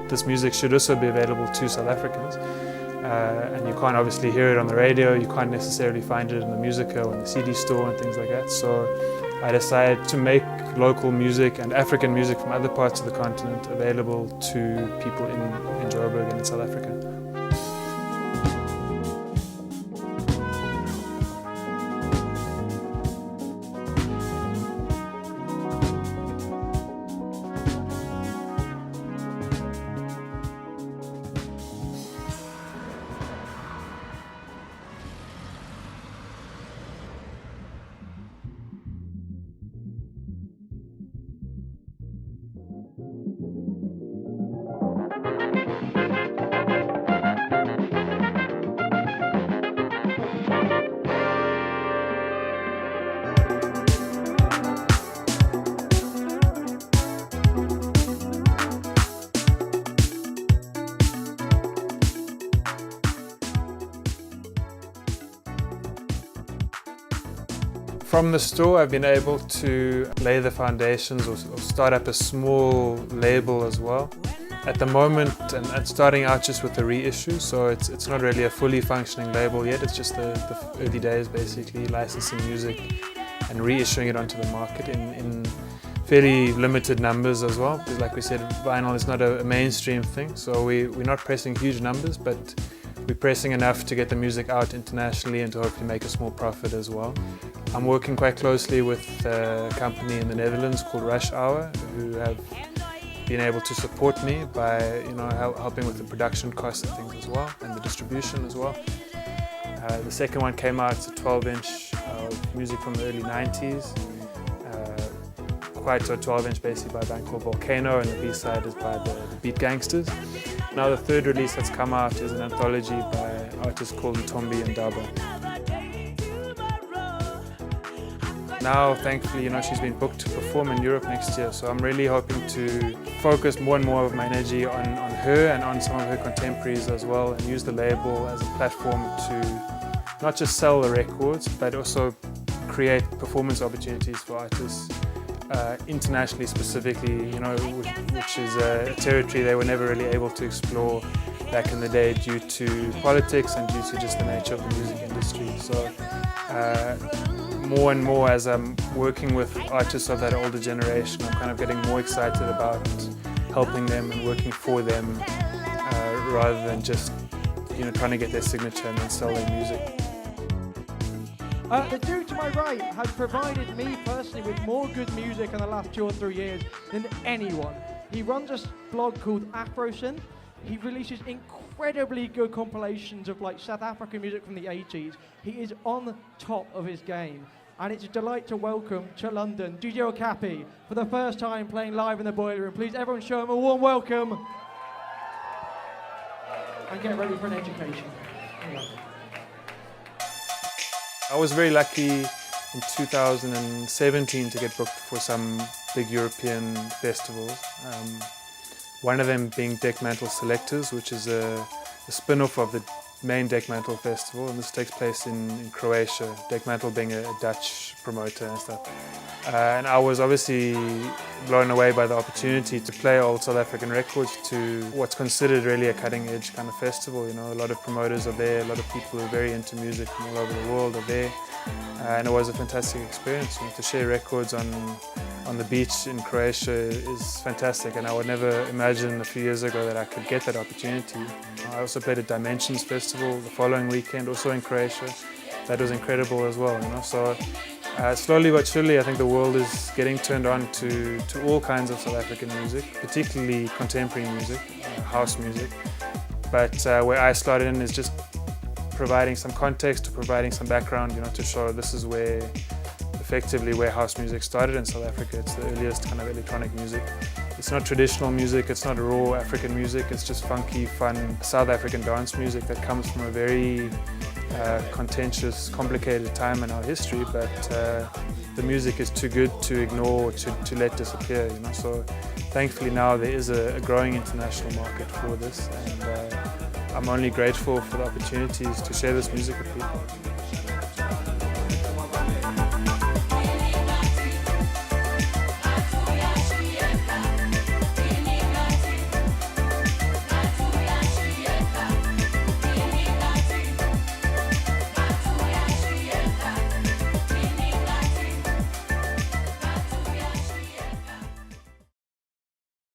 This music should also be available to South Africans, and you can't obviously hear it on the radio, you can't necessarily find it in the Musica or in the CD store and things like that. So I decided to make local music and African music from other parts of the continent available to people in Joburg and in South Africa. From the store, I've been able to lay the foundations or start up a small label as well. At the moment, and starting out just with the reissue, so it's not really a fully functioning label yet, it's just the early days basically, licensing music and reissuing it onto the market in fairly limited numbers as well. Because like we said, vinyl is not a mainstream thing, so we're not pressing huge numbers, but we're pressing enough to get the music out internationally and to hopefully make a small profit as well. I'm working quite closely with a company in the Netherlands called Rush Hour, who have been able to support me by helping with the production costs and things as well, and the distribution as well. The second one came out, it's a 12-inch of music from the early 90s, quite a 12-inch basically by a band called Volcano, and the B-side is by the Beat Gangsters. Now the third release that's come out is an anthology by artists called Ntombi and Daba. Now, thankfully, she's been booked to perform in Europe next year, so I'm really hoping to focus more and more of my energy on her and on some of her contemporaries as well, and use the label as a platform to not just sell the records, but also create performance opportunities for artists internationally specifically, which is a territory they were never really able to explore back in the day due to politics and due to just the nature of the music industry. So more and more, as I'm working with artists of that older generation, I'm kind of getting more excited about helping them and working for them rather than just trying to get their signature and then sell their music. The dude to my right has provided me personally with more good music in the last 2 or 3 years than anyone. He runs a blog called Afrosynth. He releases incredibly good compilations of South African music from the 80s. He is on top of his game. And it's a delight to welcome to London DJ Okapi for the first time playing live in the Boiler Room. Please everyone show him a warm welcome. And get ready for an education. I was very lucky in 2017 to get booked for some big European festivals. One of them being Deck Mantle Selectors, which is a spin-off of the main Deck Mantle Festival, and this takes place in Croatia, Deck Mantle being a Dutch promoter and stuff. And I was obviously blown away by the opportunity to play old South African records to what's considered really a cutting-edge kind of festival. A lot of promoters are there, a lot of people who are very into music from all over the world are there. And it was a fantastic experience. To share records on the beach in Croatia is fantastic, and I would never imagine a few years ago that I could get that opportunity. I also played at Dimensions Festival the following weekend, also in Croatia. That was incredible as well. So slowly but surely, I think the world is getting turned on to all kinds of South African music, particularly contemporary music, house music. But where I started in is just providing some context, providing some background, to show this is effectively where house music started in South Africa. It's the earliest kind of electronic music. It's not traditional music, it's not raw African music, it's just funky, fun South African dance music that comes from a very contentious, complicated time in our history, but the music is too good to ignore, to let disappear. So thankfully now there is a growing international market for this, and I'm only grateful for the opportunities to share this music with people.